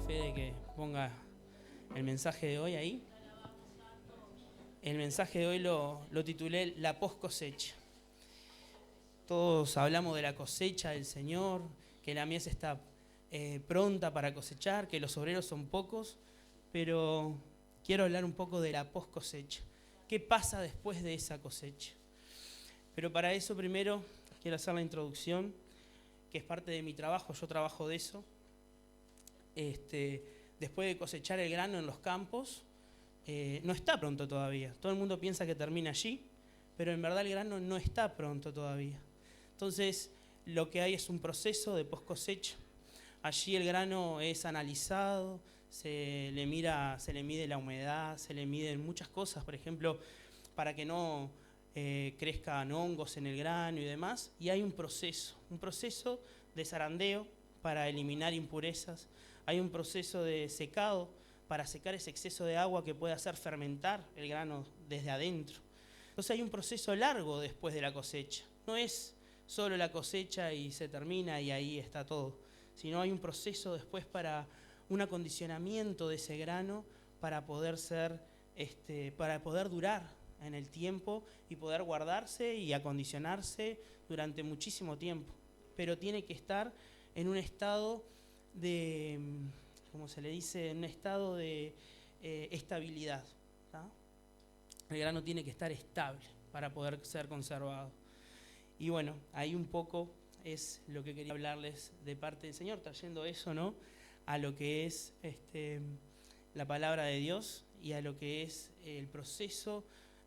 Fede que ponga el mensaje de hoy ahí. El mensaje de hoy lo titulé La post cosecha. Todos hablamos de la cosecha del Señor, que la mies está pronta para cosechar, que los obreros son pocos, pero quiero hablar un poco de la post cosecha. ¿Qué pasa después de esa cosecha? Pero para eso primero quiero hacer la introducción, que es parte de mi trabajo, yo trabajo de eso. Después de cosechar el grano en los campos, no está pronto todavía. Todo el mundo piensa que termina allí, pero en verdad el grano no está pronto todavía. Entonces, lo que hay es un proceso de post cosecha. Allí el grano es analizado, se le mide la humedad, se le miden muchas cosas, por ejemplo, para que no crezcan hongos en el grano y demás. Y hay un proceso de zarandeo para eliminar impurezas. Hay un proceso de secado para secar ese exceso de agua que puede hacer fermentar el grano desde adentro. Entonces hay un proceso largo después de la cosecha. No es solo la cosecha y se termina y ahí está todo, sino hay un proceso después para un acondicionamiento de ese grano para poder durar en el tiempo y poder guardarse y acondicionarse durante muchísimo tiempo. Pero tiene que estar en un estado de, como se le dice, en un estado de estabilidad, ¿tá? El grano tiene que estar estable para poder ser conservado. Y bueno, ahí un poco es lo que quería hablarles de parte del Señor, trayendo eso, ¿no?, a lo que es la palabra de Dios y a lo que es el proceso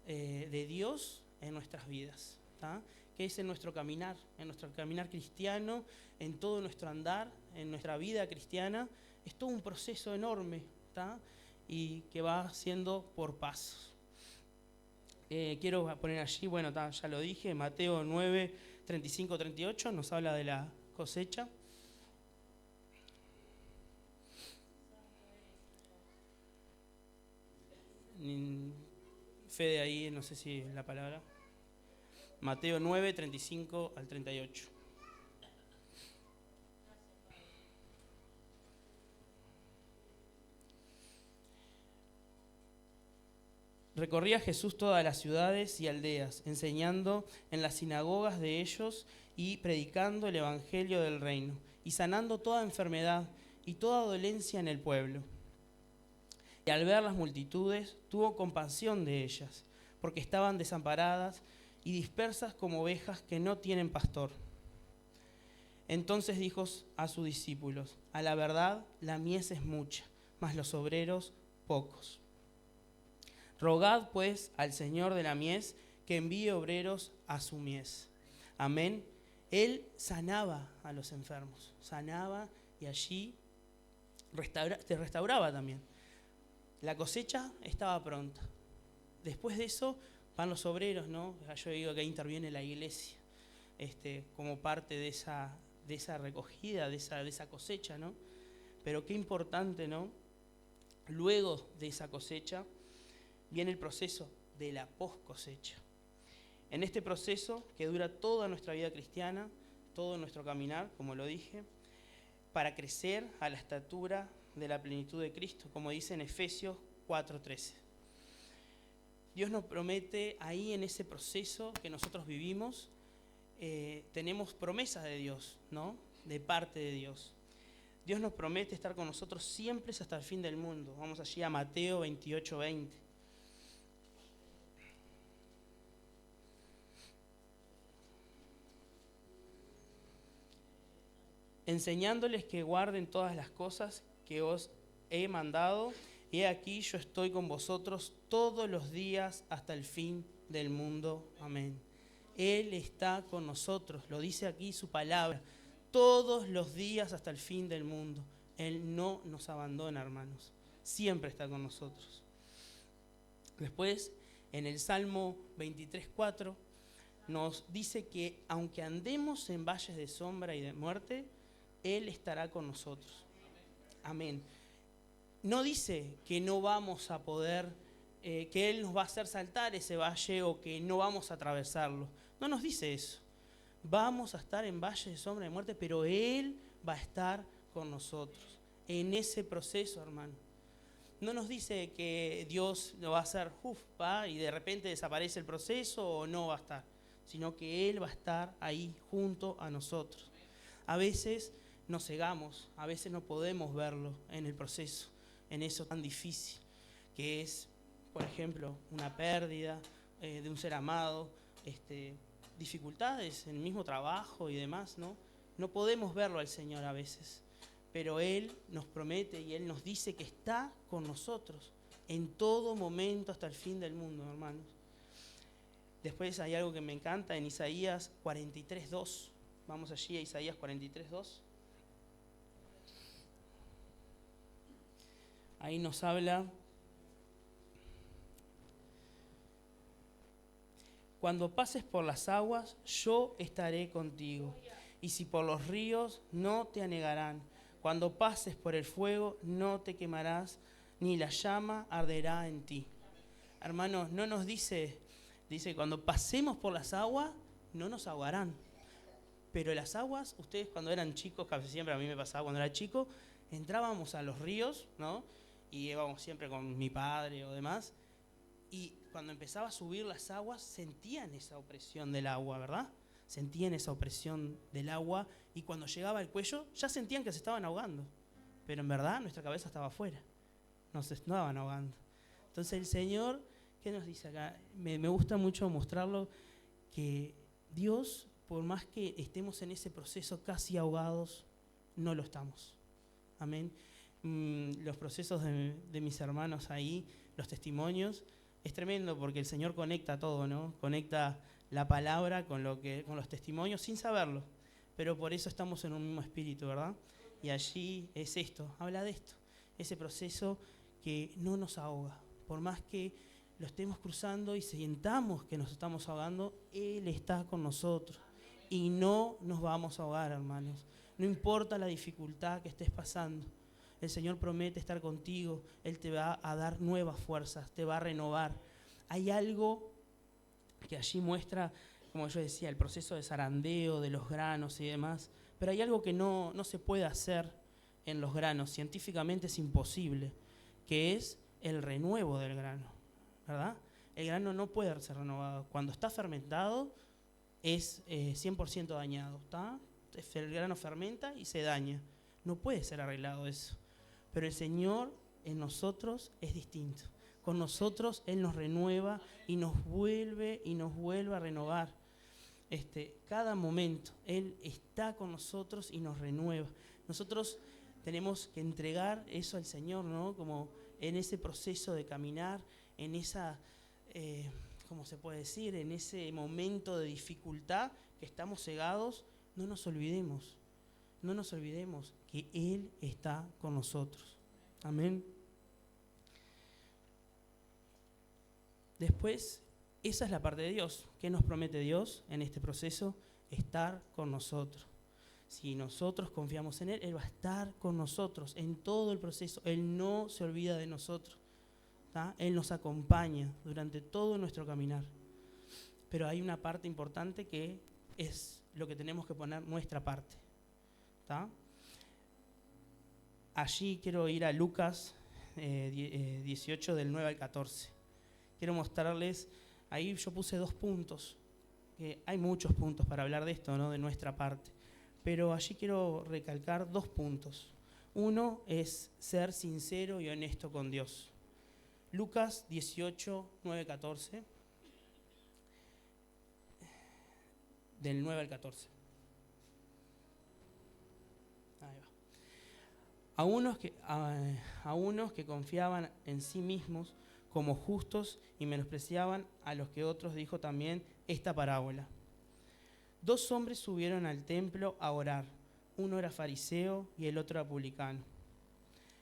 de Dios en nuestras vidas, ¿tá?, que es en nuestro caminar cristiano, en todo nuestro andar, en nuestra vida cristiana. Es todo un proceso enorme, ¿tá?, y que va siendo por pasos. Quiero poner allí, bueno, ya lo dije, Mateo 9, 35, 38, nos habla de la cosecha. Fede ahí, no sé si es la palabra. Mateo 9, 35 al 38. Recorría Jesús todas las ciudades y aldeas, enseñando en las sinagogas de ellos y predicando el evangelio del reino, y sanando toda enfermedad y toda dolencia en el pueblo. Y al ver las multitudes, tuvo compasión de ellas, porque estaban desamparadas y dispersas como ovejas que no tienen pastor. Entonces dijo a sus discípulos: a la verdad, la mies es mucha, mas los obreros pocos. Rogad pues al Señor de la mies que envíe obreros a su mies. Amén. Él sanaba a los enfermos, sanaba y allí te restauraba también. La cosecha estaba pronta. Después de eso van los obreros, ¿no? Yo digo que ahí interviene la iglesia, como parte de esa recogida, de esa cosecha, ¿no? Pero qué importante, ¿no? Luego de esa cosecha viene el proceso de la post cosecha. En este proceso que dura toda nuestra vida cristiana, todo nuestro caminar, como lo dije, para crecer a la estatura de la plenitud de Cristo, como dice en Efesios 4:13. Dios nos promete ahí en ese proceso que nosotros vivimos, tenemos promesas de Dios, ¿no?, de parte de Dios. Dios nos promete estar con nosotros siempre hasta el fin del mundo. Vamos allí a Mateo 28:20. Enseñándoles que guarden todas las cosas que os he mandado, he aquí yo estoy con vosotros todos los días hasta el fin del mundo. Amén. Él está con nosotros, lo dice aquí su palabra, todos los días hasta el fin del mundo. Él no nos abandona, hermanos, siempre está con nosotros. Después, en el Salmo 23:4, nos dice que aunque andemos en valles de sombra y de muerte, Él estará con nosotros. Amén. No dice que no vamos a poder, que Él nos va a hacer saltar ese valle o que no vamos a atravesarlo. No nos dice eso. Vamos a estar en valles de sombra y de muerte, pero Él va a estar con nosotros. en ese proceso, hermano. No nos dice que Dios lo va a hacer, va, y de repente desaparece el proceso o no va a estar, sino que Él va a estar ahí junto a nosotros. A veces nos cegamos, a veces no podemos verlo en el proceso, en eso tan difícil que es, por ejemplo, una pérdida de un ser amado, dificultades en el mismo trabajo y demás, ¿no? No podemos verlo al Señor a veces, pero Él nos promete y Él nos dice que está con nosotros en todo momento hasta el fin del mundo, hermanos. Después hay algo que me encanta en Isaías 43:2. Vamos allí a Isaías 43:2. Ahí nos habla: cuando pases por las aguas, yo estaré contigo, y si por los ríos, no te anegarán. Cuando pases por el fuego, no te quemarás, ni la llama arderá en ti. Hermanos, no nos dice cuando pasemos por las aguas, no nos ahogarán. Pero las aguas, ustedes cuando eran chicos, casi siempre a mí me pasaba cuando era chico, entrábamos a los ríos, ¿no? Y íbamos siempre con mi padre o demás, y cuando empezaba a subir las aguas, sentían esa opresión del agua, ¿verdad? Sentían esa opresión del agua, y cuando llegaba al cuello, ya sentían que se estaban ahogando. Pero en verdad nuestra cabeza estaba afuera, no se estaban ahogando. Entonces el Señor, ¿qué nos dice acá? Me gusta mucho mostrarlo, que Dios, por más que estemos en ese proceso casi ahogados, no lo estamos. Amén. Los procesos de mis hermanos ahí, los testimonios, es tremendo porque el Señor conecta todo, ¿no? Conecta la palabra con los testimonios sin saberlo. Pero por eso estamos en un mismo espíritu, ¿verdad? Y allí es esto, habla de esto, ese proceso que no nos ahoga. Por más que lo estemos cruzando y sintamos que nos estamos ahogando, Él está con nosotros. Y no nos vamos a ahogar, hermanos. No importa la dificultad que estés pasando. El Señor promete estar contigo. Él te va a dar nuevas fuerzas, te va a renovar. Hay algo que allí muestra, como yo decía, el proceso de zarandeo de los granos y demás. Pero hay algo que no se puede hacer en los granos. Científicamente es imposible, que es el renuevo del grano, ¿verdad? El grano no puede ser renovado. Cuando está fermentado es 100% dañado, ¿está? El grano fermenta y se daña. No puede ser arreglado eso. Pero el Señor en nosotros es distinto. Con nosotros Él nos renueva y nos vuelve a renovar. Cada momento Él está con nosotros y nos renueva. Nosotros tenemos que entregar eso al Señor, ¿no? Como en ese proceso de caminar, en esa, ¿cómo se puede decir? En ese momento de dificultad que estamos cegados, no nos olvidemos que Él está con nosotros. Amén. Después, esa es la parte de Dios. ¿Qué nos promete Dios en este proceso? Estar con nosotros. Si nosotros confiamos en Él, Él va a estar con nosotros en todo el proceso. Él no se olvida de nosotros, ¿tá? Él nos acompaña durante todo nuestro caminar. Pero hay una parte importante que es lo que tenemos que poner nuestra parte, ¿tá? Allí quiero ir a Lucas 18 del 9 al 14. Quiero mostrarles, ahí yo puse 2 puntos, que hay muchos puntos para hablar de esto, ¿no? De nuestra parte, pero allí quiero recalcar 2 puntos. Uno es ser sincero y honesto con Dios. Lucas 18, 9, 14, del 9 al 14. Ahí va. A unos que confiaban en sí mismos como justos y menospreciaban a los que otros, dijo también esta parábola. 2 hombres subieron al templo a orar. Uno era fariseo y el otro era publicano.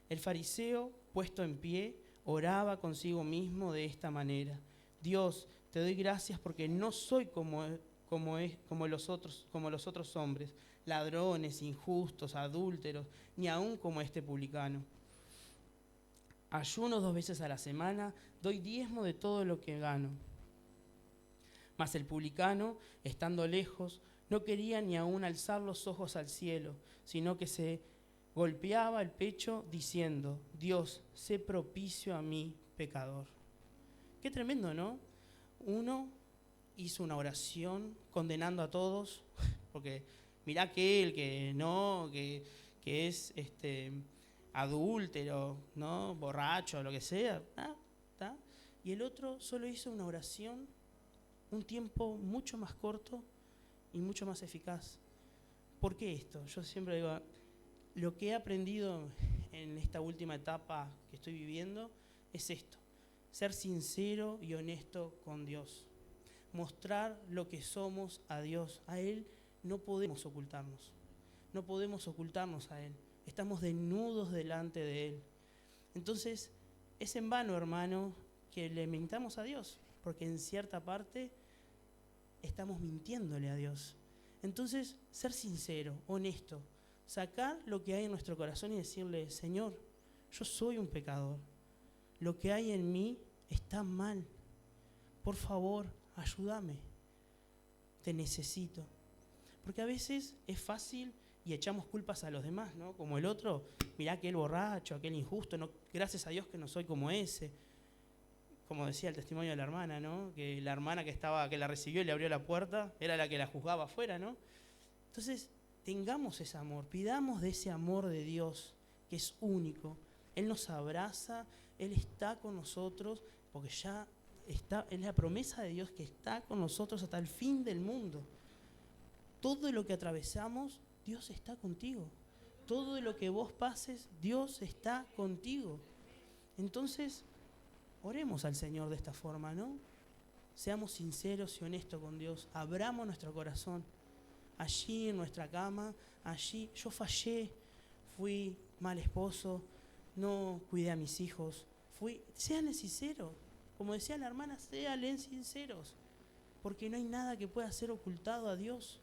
El fariseo, puesto en pie, oraba consigo mismo de esta manera: Dios, te doy gracias porque no soy como los otros hombres, ladrones, injustos, adúlteros, ni aun como este publicano. Ayuno 2 veces a la semana, doy diezmo de todo lo que gano. Mas el publicano, estando lejos, no quería ni aun alzar los ojos al cielo, sino que se golpeaba el pecho diciendo: Dios, sé propicio a mí, pecador. Qué tremendo, ¿no? Uno hizo una oración condenando a todos, porque mirá aquel que no, que es adúltero, ¿no? Borracho, lo que sea. ¿Tá? Y el otro solo hizo una oración, un tiempo mucho más corto y mucho más eficaz. ¿Por qué esto? Yo siempre digo, lo que he aprendido en esta última etapa que estoy viviendo es esto: ser sincero y honesto con Dios. Mostrar lo que somos a Dios. A Él no podemos ocultarnos. No podemos ocultarnos a Él. Estamos desnudos delante de Él. Entonces, es en vano, hermano, que le mintamos a Dios, porque en cierta parte estamos mintiéndole a Dios. Entonces, ser sincero, honesto, sacar lo que hay en nuestro corazón y decirle: Señor, yo soy un pecador. Lo que hay en mí está mal. Por favor, ayúdame. Te necesito. Porque a veces es fácil y echamos culpas a los demás, ¿no? Como el otro: mirá aquel borracho, aquel injusto, no, gracias a Dios que no soy como ese. Como decía el testimonio de la hermana, ¿no? Que la hermana que la recibió y le abrió la puerta era la que la juzgaba afuera, ¿no? Entonces, tengamos ese amor, pidamos de ese amor de Dios, que es único. Él nos abraza, Él está con nosotros, porque ya está, es la promesa de Dios que está con nosotros hasta el fin del mundo. Todo lo que atravesamos, Dios está contigo. Todo lo que vos pases, Dios está contigo. Entonces, oremos al Señor de esta forma, ¿no? Seamos sinceros y honestos con Dios. Abramos nuestro corazón. Allí en nuestra cama, allí yo fallé, fui mal esposo, no cuidé a mis hijos. Sean sinceros. Como decía la hermana, sean sinceros. Porque no hay nada que pueda ser ocultado a Dios.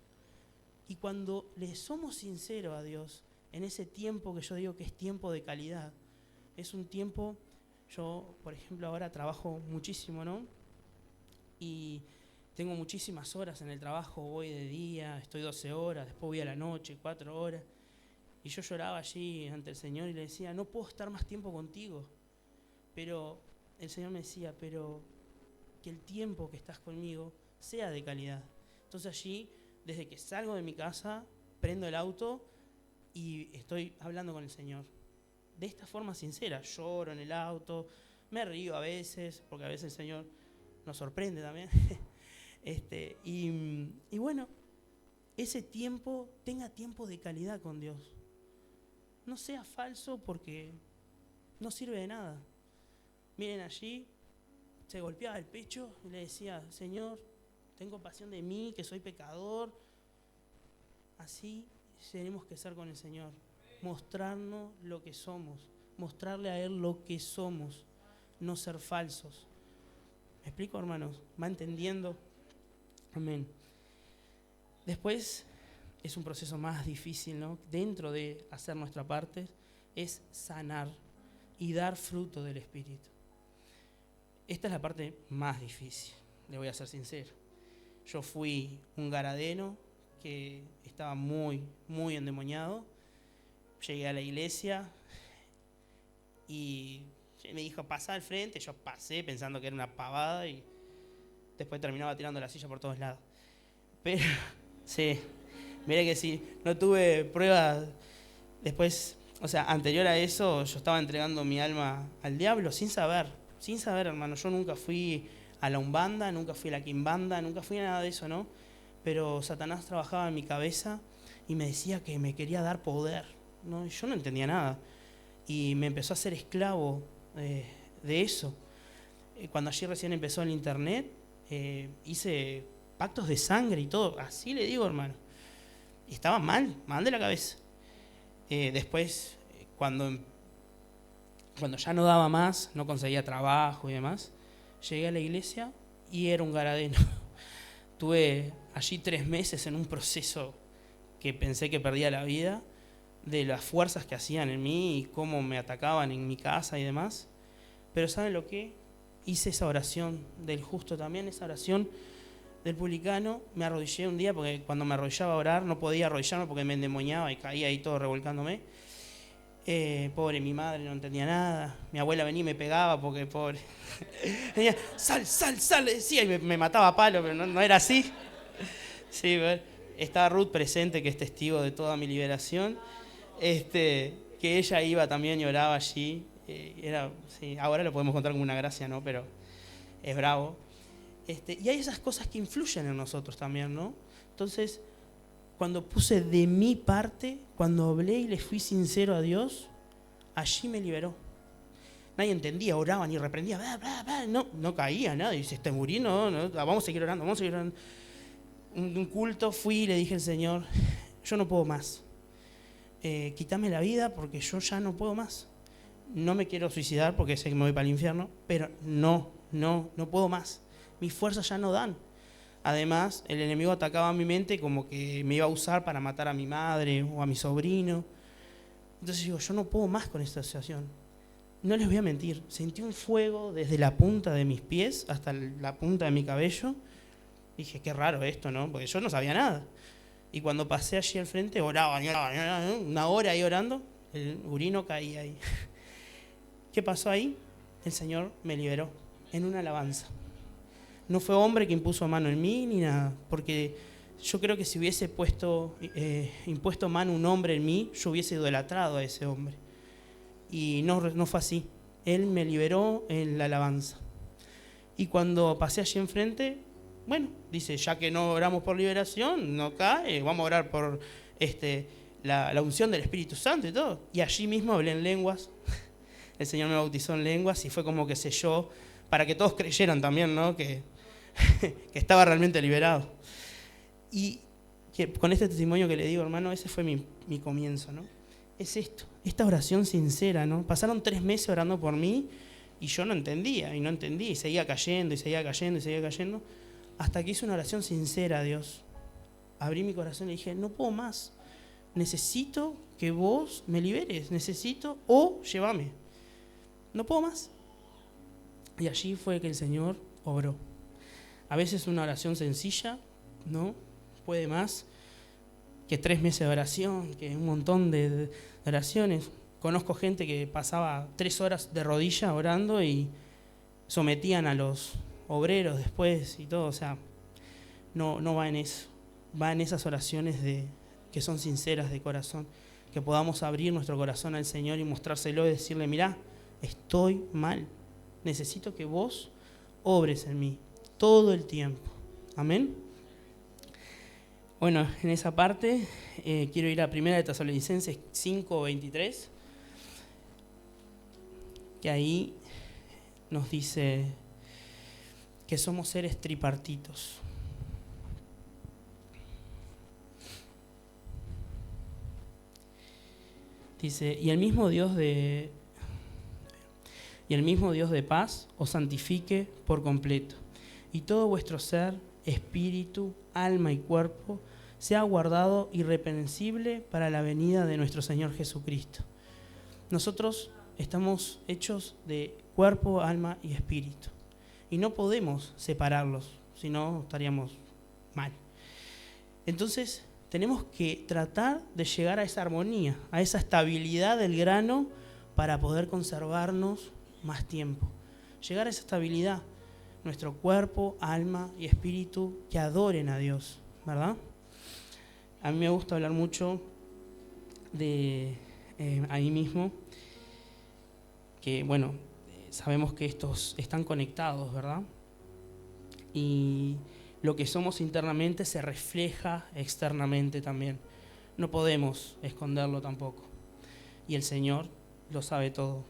Y cuando le somos sinceros a Dios, en ese tiempo que yo digo que es tiempo de calidad, es un tiempo, yo por ejemplo ahora trabajo muchísimo, ¿no? Y tengo muchísimas horas en el trabajo, voy de día, estoy 12 horas, después voy a la noche, 4 horas. Y yo lloraba allí ante el Señor y le decía: no puedo estar más tiempo contigo. Pero el Señor me decía: pero que el tiempo que estás conmigo sea de calidad. Entonces allí, desde que salgo de mi casa, prendo el auto y estoy hablando con el Señor. De esta forma sincera, lloro en el auto, me río a veces, porque a veces el Señor nos sorprende también. Y bueno, ese tiempo, tenga tiempo de calidad con Dios. No sea falso, porque no sirve de nada. Miren, allí se golpeaba el pecho y le decía: Señor, ten compasión de mí, que soy pecador. Así tenemos que ser con el Señor. Mostrarnos lo que somos, mostrarle a Él lo que somos, no ser falsos. ¿Me explico, hermanos? ¿Va entendiendo? Amén. Después es un proceso más difícil, ¿no? Dentro de hacer nuestra parte es sanar y dar fruto del Espíritu. Esta es la parte más difícil, le voy a ser sincero. Yo fui un garadeno que estaba muy, muy endemoniado. Llegué a la iglesia y me dijo: pasá al frente. Yo pasé pensando que era una pavada y después terminaba tirando la silla por todos lados. Pero, sí, mirá que sí, no tuve pruebas. Después, o sea, anterior a eso, yo estaba entregando mi alma al diablo sin saber, hermano. Yo nunca fui a la umbanda, nunca fui a la quimbanda, nunca fui a nada de eso, ¿no? Pero Satanás trabajaba en mi cabeza y me decía que me quería dar poder, ¿no? Y yo no entendía nada. Y me empezó a hacer esclavo de eso. Cuando allí recién empezó el internet, hice pactos de sangre y todo. Así le digo, hermano. Y estaba mal de la cabeza. Después, cuando ya no daba más, no conseguía trabajo y demás, llegué a la iglesia y era un garadeno. Tuve allí 3 meses en un proceso que pensé que perdía la vida, de las fuerzas que hacían en mí y cómo me atacaban en mi casa y demás. Pero ¿saben lo que? Hice esa oración del justo también, esa oración del publicano. Me arrodillé un día, porque cuando me arrodillaba a orar no podía arrodillarme porque me endemoniaba y caía ahí todo revolcándome. Pobre, mi madre no entendía nada. Mi abuela venía y me pegaba porque pobre. Venía, sal, decía, y me mataba a palo, pero no era así. Sí, estaba Ruth presente, que es testigo de toda mi liberación. Que ella iba también y oraba allí. Sí, ahora lo podemos contar como una gracia, ¿no? Pero es bravo. Y hay esas cosas que influyen en nosotros también, ¿no? Entonces, cuando puse de mi parte, cuando hablé y le fui sincero a Dios, allí me liberó. Nadie entendía, oraba ni reprendía, bla, bla, bla. No caía nada. Y dice, este murió, no, vamos a seguir orando. Un culto fui y le dije al Señor, yo no puedo más. Quítame la vida porque yo ya no puedo más. No me quiero suicidar porque sé que me voy para el infierno, pero no puedo más. Mis fuerzas ya no dan. Además, el enemigo atacaba mi mente como que me iba a usar para matar a mi madre o a mi sobrino. Entonces digo, yo no puedo más con esta situación. No les voy a mentir, sentí un fuego desde la punta de mis pies hasta la punta de mi cabello. Dije, qué raro esto, ¿no? Porque yo no sabía nada. Y cuando pasé allí al frente, oraba, una hora ahí orando, el urino caía ahí. ¿Qué pasó ahí? El Señor me liberó en una alabanza. No fue hombre que impuso mano en mí ni nada, porque yo creo que si hubiese impuesto mano un hombre en mí, yo hubiese idolatrado a ese hombre. Y no fue así. Él me liberó en la alabanza. Y cuando pasé allí enfrente, bueno, dice, ya que no oramos por liberación, no cae, vamos a orar por la unción del Espíritu Santo y todo. Y allí mismo hablé en lenguas. El Señor me bautizó en lenguas y fue como que selló, para que todos creyeran también, ¿no? Que estaba realmente liberado. Y que con este testimonio que le digo, hermano, ese fue mi comienzo, ¿no? Es esto, esta oración sincera, ¿no? Pasaron 3 meses orando por mí y yo no entendía, y seguía cayendo, hasta que hice una oración sincera a Dios. Abrí mi corazón y dije, no puedo más, necesito que vos me liberes, o llévame, no puedo más. Y allí fue que el Señor obró. A veces una oración sencilla, ¿no? Puede más que 3 meses de oración, que un montón de oraciones. Conozco gente que pasaba 3 horas de rodilla orando y sometían a los obreros después y todo. O sea, no va en eso. Va en esas oraciones que son sinceras de corazón. Que podamos abrir nuestro corazón al Señor y mostrárselo y decirle, mirá, estoy mal. Necesito que vos obres en mí todo el tiempo. Amén. Bueno, en esa parte quiero ir a 1 de Tesalonicenses 5:23, que ahí nos dice que somos seres tripartitos. Dice, y el mismo Dios de paz os santifique por completo, y todo vuestro ser, espíritu, alma y cuerpo sea guardado irreprensible para la venida de nuestro Señor Jesucristo. Nosotros estamos hechos de cuerpo, alma y espíritu, y no podemos separarlos, si no estaríamos mal. Entonces tenemos que tratar de llegar a esa armonía, a esa estabilidad del grano para poder conservarnos más tiempo. Llegar a esa estabilidad, nuestro cuerpo, alma y espíritu que adoren a Dios, ¿verdad? A mí me gusta hablar mucho de ahí mismo, que bueno, sabemos que estos están conectados, ¿verdad? Y lo que somos internamente se refleja externamente también. No podemos esconderlo tampoco. Y el Señor lo sabe todo.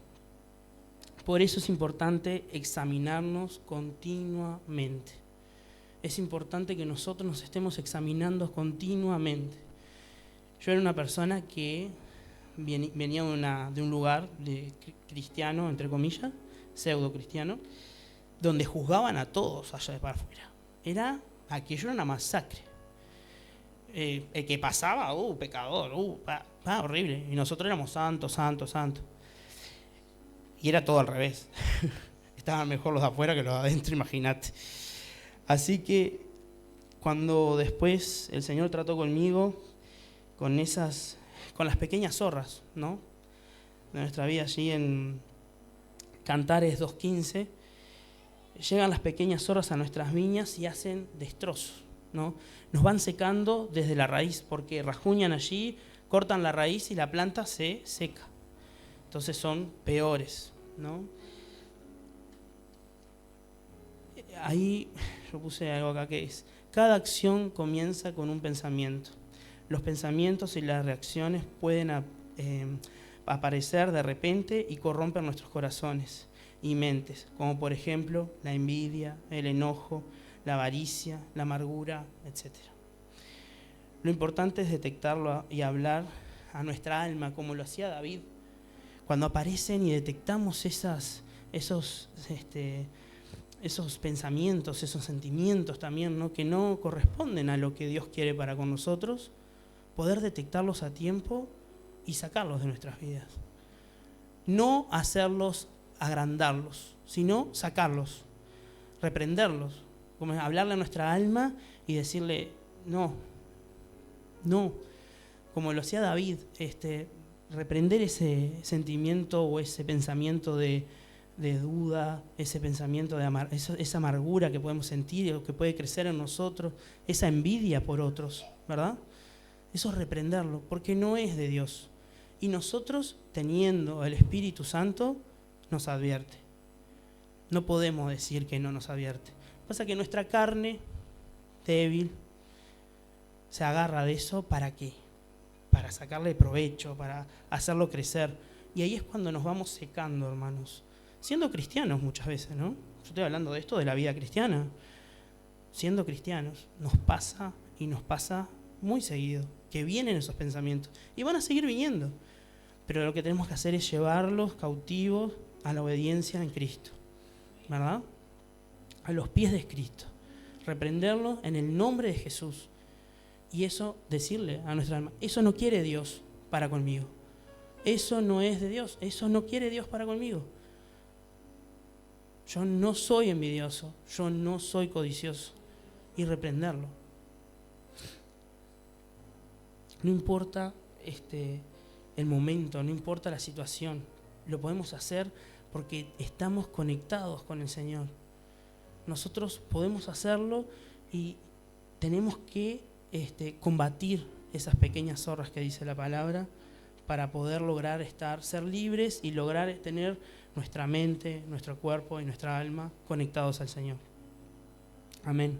Por eso es importante examinarnos continuamente. Es importante que nosotros nos estemos examinando continuamente. Yo era una persona que venía de un lugar de cristiano, entre comillas, pseudo cristiano, donde juzgaban a todos allá de para afuera. Aquello era una masacre. El que pasaba, pecador, horrible. Y nosotros éramos santos. Y era todo al revés. Estaban mejor los de afuera que los de adentro, imagínate. Así que cuando después el Señor trató conmigo con las pequeñas zorras, ¿no? de nuestra vida, allí en Cantares 2:15, llegan las pequeñas zorras a nuestras viñas y hacen destrozos, ¿no? Nos van secando desde la raíz, porque rajuñan allí, cortan la raíz y la planta se seca. Entonces son peores, ¿no? Ahí yo puse algo acá que es: cada acción comienza con un pensamiento. Los pensamientos y las reacciones pueden aparecer de repente y corrompen nuestros corazones y mentes, como por ejemplo la envidia, el enojo, la avaricia, la amargura, etc. Lo importante es detectarlo y hablar a nuestra alma, como lo hacía David. Cuando aparecen y detectamos esos pensamientos, esos sentimientos también, ¿no?, que no corresponden a lo que Dios quiere para con nosotros, poder detectarlos a tiempo y sacarlos de nuestras vidas. No hacerlos agrandarlos, sino sacarlos, reprenderlos, como hablarle a nuestra alma y decirle no, como lo hacía David, reprender ese sentimiento o ese pensamiento de duda, ese pensamiento de esa amargura que podemos sentir o que puede crecer en nosotros, esa envidia por otros, ¿verdad? Eso es reprenderlo, porque no es de Dios. Y nosotros, teniendo el Espíritu Santo, nos advierte. No podemos decir que no nos advierte. Pasa que nuestra carne débil se agarra de eso, ¿para qué? Para sacarle provecho, para hacerlo crecer. Y ahí es cuando nos vamos secando, hermanos. Siendo cristianos muchas veces, ¿no? Yo estoy hablando de esto, de la vida cristiana. Siendo cristianos, nos pasa muy seguido, que vienen esos pensamientos. Y van a seguir viniendo. Pero lo que tenemos que hacer es llevarlos cautivos a la obediencia en Cristo, ¿verdad? A los pies de Cristo. Reprenderlos en el nombre de Jesús. Y eso, decirle a nuestra alma: eso no quiere Dios para conmigo. Eso no es de Dios. Eso no quiere Dios para conmigo. Yo no soy envidioso. Yo no soy codicioso. Y reprenderlo. No importa el momento, no importa la situación. Lo podemos hacer porque estamos conectados con el Señor. Nosotros podemos hacerlo y tenemos que combatir esas pequeñas zorras que dice la palabra para poder lograr ser libres y lograr tener nuestra mente, nuestro cuerpo y nuestra alma conectados al Señor. Amén.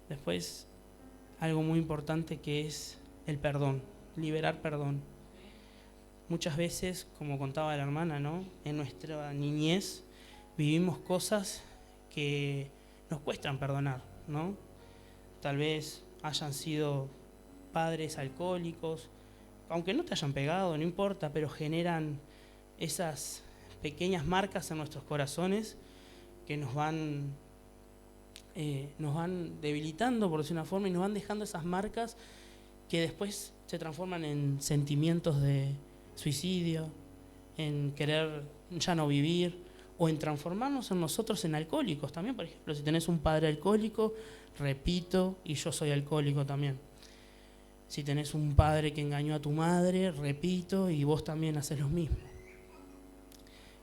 Después, algo muy importante que es el perdón, liberar perdón. Muchas veces, como contaba la hermana, ¿no?, en nuestra niñez vivimos cosas que nos cuestan perdonar, ¿no? Tal vez hayan sido padres alcohólicos, aunque no te hayan pegado, no importa, pero generan esas pequeñas marcas en nuestros corazones que nos van debilitando, por decir una forma, y nos van dejando esas marcas que después se transforman en sentimientos de suicidio, en querer ya no vivir, o en transformarnos en nosotros en alcohólicos también. Por ejemplo, si tenés un padre alcohólico, repito, y yo soy alcohólico también. Si tenés un padre que engañó a tu madre, repito, y vos también haces lo mismo.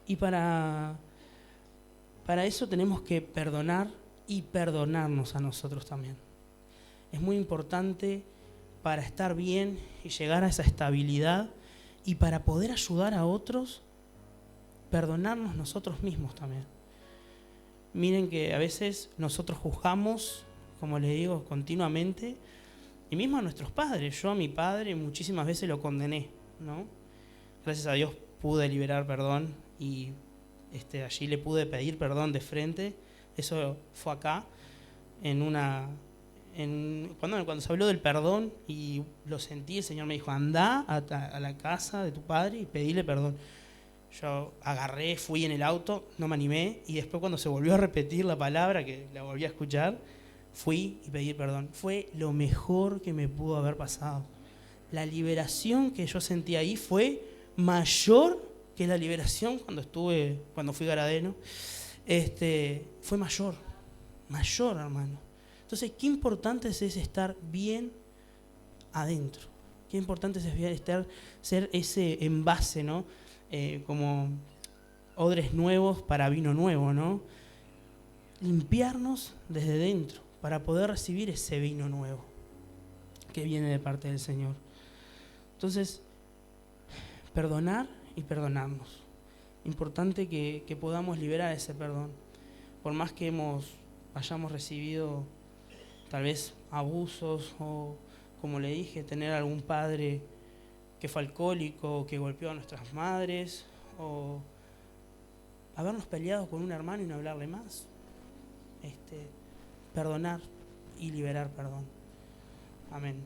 Y para eso tenemos que perdonar y perdonarnos a nosotros también. Es muy importante para estar bien y llegar a esa estabilidad, y para poder ayudar a otros, perdonarnos nosotros mismos también. Miren que a veces nosotros juzgamos, como les digo, continuamente, y mismo a nuestros padres. Yo a mi padre muchísimas veces lo condené, ¿no? Gracias a Dios pude liberar perdón y allí le pude pedir perdón de frente. Eso fue acá, cuando se habló del perdón y lo sentí, el Señor me dijo: andá a la casa de tu padre y pedile perdón. Yo agarré, fui en el auto, no me animé, y después cuando se volvió a repetir la palabra, que la volví a escuchar, fui y pedí perdón. Fue lo mejor que me pudo haber pasado. La liberación que yo sentí ahí fue mayor que la liberación cuando fui garadeno. Fue mayor, hermano. Entonces, qué importante es estar bien adentro. Qué importante es ser ese envase, ¿no? Como odres nuevos para vino nuevo, ¿no? Limpiarnos desde dentro para poder recibir ese vino nuevo que viene de parte del Señor. Entonces, perdonar y perdonarnos. Importante que podamos liberar ese perdón. Por más que hayamos recibido tal vez abusos o, como le dije, tener algún padre que fue alcohólico o que golpeó a nuestras madres, o habernos peleado con un hermano y no hablarle más. Perdonar y liberar perdón. Amén.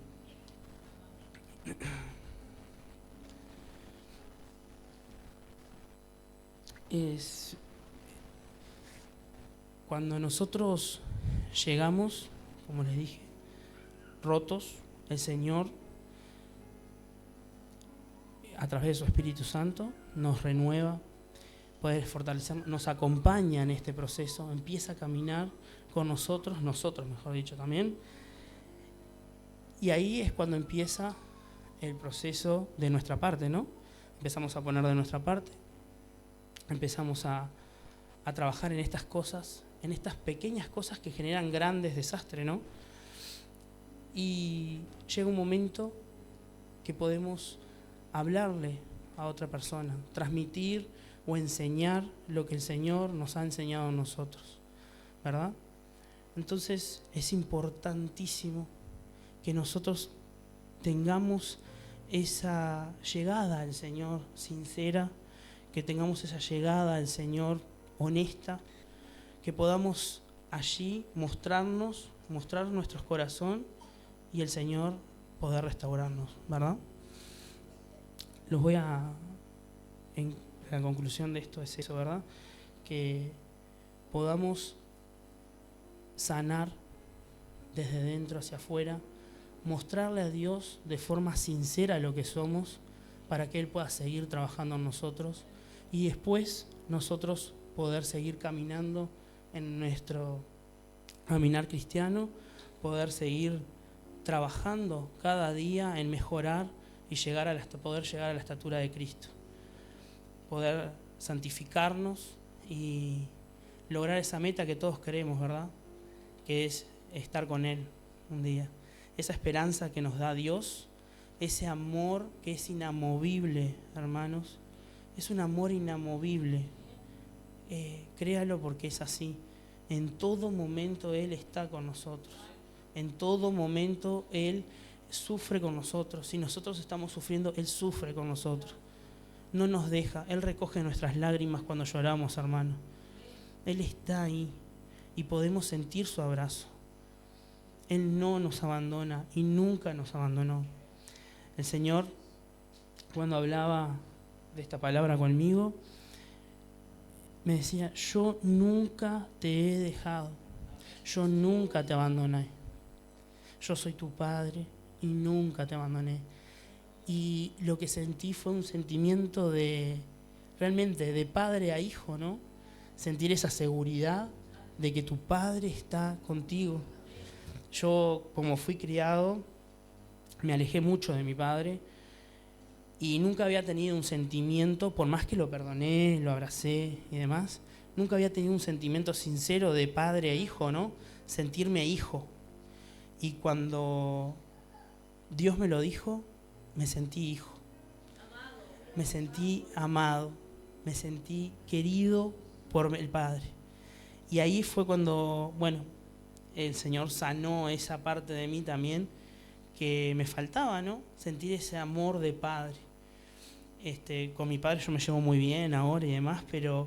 Cuando nosotros llegamos, como les dije, rotos, el Señor, a través de su Espíritu Santo, nos renueva, puede fortalecernos, nos acompaña en este proceso, empieza a caminar con nosotros mejor dicho también, y ahí es cuando empieza el proceso de nuestra parte, ¿no? Empezamos a poner de nuestra parte, empezamos a trabajar en estas cosas, en estas pequeñas cosas que generan grandes desastres, ¿no? Y llega un momento que podemos hablarle a otra persona, transmitir o enseñar lo que el Señor nos ha enseñado a nosotros, ¿verdad? Entonces es importantísimo que nosotros tengamos esa llegada al Señor sincera, que tengamos esa llegada al Señor honesta, que podamos allí mostrar nuestro corazón y el Señor poder restaurarnos, ¿verdad? En la conclusión de esto es eso, ¿verdad? Que podamos sanar desde dentro hacia afuera, mostrarle a Dios de forma sincera lo que somos para que Él pueda seguir trabajando en nosotros y después nosotros poder seguir caminando en nuestro caminar cristiano, poder seguir trabajando cada día en mejorar y poder llegar a la estatura de Cristo, poder santificarnos y lograr esa meta que todos queremos, ¿verdad? Que es estar con Él un día. Esa esperanza que nos da Dios, ese amor que es inamovible, hermanos, es un amor inamovible. Créalo porque es así. En todo momento Él está con nosotros. En todo momento Él sufre con nosotros. Si nosotros estamos sufriendo, Él sufre con nosotros. No nos deja. Él recoge nuestras lágrimas cuando lloramos, hermano. Él está ahí y podemos sentir su abrazo. Él no nos abandona y nunca nos abandonó. El Señor, cuando hablaba de esta palabra conmigo, me decía: yo nunca te he dejado, yo nunca te abandoné. Yo soy tu Padre y nunca te abandoné. Y lo que sentí fue un sentimiento realmente de padre a hijo, ¿no? Sentir esa seguridad de que tu Padre está contigo. Yo, como fui criado, me alejé mucho de mi padre y nunca había tenido un sentimiento, por más que lo perdoné, lo abracé y demás, nunca había tenido un sentimiento sincero de padre a hijo, ¿no? Sentirme hijo. Y cuando Dios me lo dijo, me sentí hijo. Me sentí amado, me sentí querido por el Padre. Y ahí fue cuando, el Señor sanó esa parte de mí también que me faltaba, ¿no? Sentir ese amor de padre. Con mi padre yo me llevo muy bien ahora y demás, pero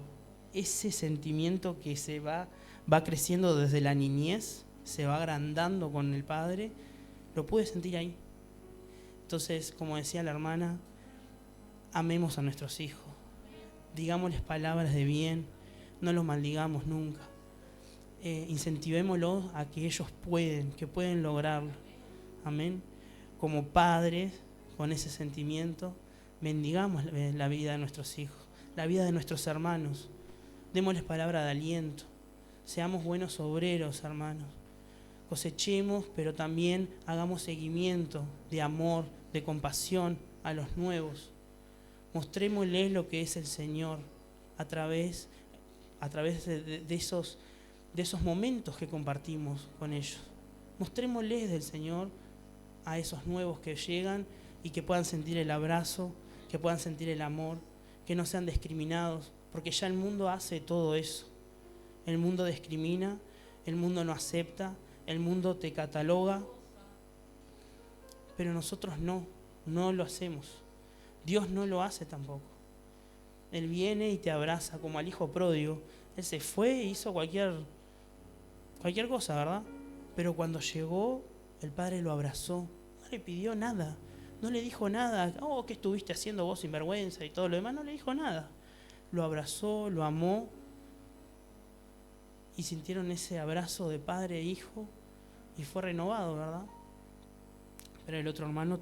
ese sentimiento que va creciendo desde la niñez, se va agrandando con el Padre, lo pude sentir ahí. Entonces, como decía la hermana, amemos a nuestros hijos, digámosles palabras de bien, no los maldigamos nunca. Incentivémoslos a que ellos pueden lograrlo. Amén. Como padres, con ese sentimiento, bendigamos la vida de nuestros hijos, la vida de nuestros hermanos. Démosles palabra de aliento. Seamos buenos obreros, hermanos. cosechemos, pero también hagamos seguimiento de amor, de compasión a los nuevos. Mostrémosles lo que es el Señor a través de esos momentos que compartimos con ellos. Mostrémosles del Señor a esos nuevos que llegan y que puedan sentir el abrazo, que puedan sentir el amor, que no sean discriminados, porque ya el mundo hace todo eso. El mundo discrimina, el mundo no acepta, el mundo te cataloga, pero nosotros no lo hacemos. Dios no lo hace tampoco. Él viene y te abraza como al hijo pródigo. Él se fue e hizo cualquier cosa, ¿verdad? Pero cuando llegó, el Padre lo abrazó. No le pidió nada. No le dijo nada. Oh, ¿qué estuviste haciendo vos sinvergüenza? Y todo lo demás. No le dijo nada. Lo abrazó, lo amó. Y sintieron ese abrazo de padre e hijo. Y fue renovado, ¿verdad? Pero el otro hermano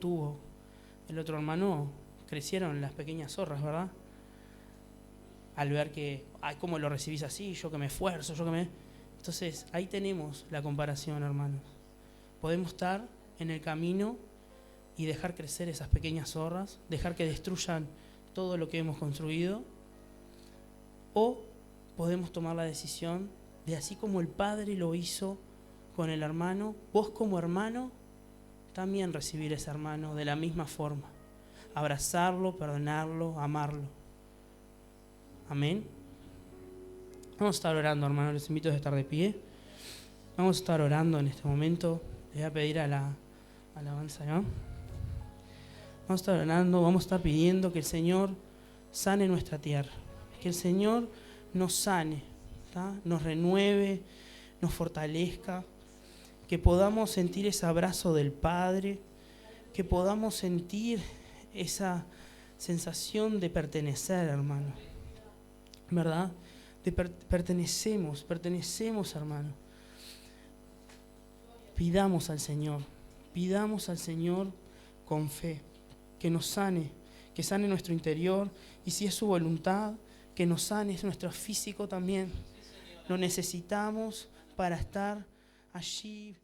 crecieron las pequeñas zorras, ¿verdad? Al ver que, ay, ¿cómo lo recibís así? Yo que me esfuerzo, Entonces, ahí tenemos la comparación, hermanos. Podemos estar en el camino y dejar crecer esas pequeñas zorras, dejar que destruyan todo lo que hemos construido, o podemos tomar la decisión de, así como el Padre lo hizo con el hermano, vos como hermano, también recibir a ese hermano de la misma forma. Abrazarlo, perdonarlo, amarlo. Amén. Vamos a estar orando, hermanos. Les invito a estar de pie. Vamos a estar orando en este momento. Les voy a pedir a la alabanza, ¿no? Vamos a estar orando, vamos a estar pidiendo que el Señor sane nuestra tierra. Que el Señor nos sane, ¿tá? Nos renueve, nos fortalezca. Que podamos sentir ese abrazo del Padre. Que podamos sentir esa sensación de pertenecer, hermano. ¿Verdad? Pertenecemos, hermano. Pidamos al Señor con fe, que nos sane, que sane nuestro interior, y si es su voluntad, que nos sane nuestro físico también. Lo necesitamos para estar allí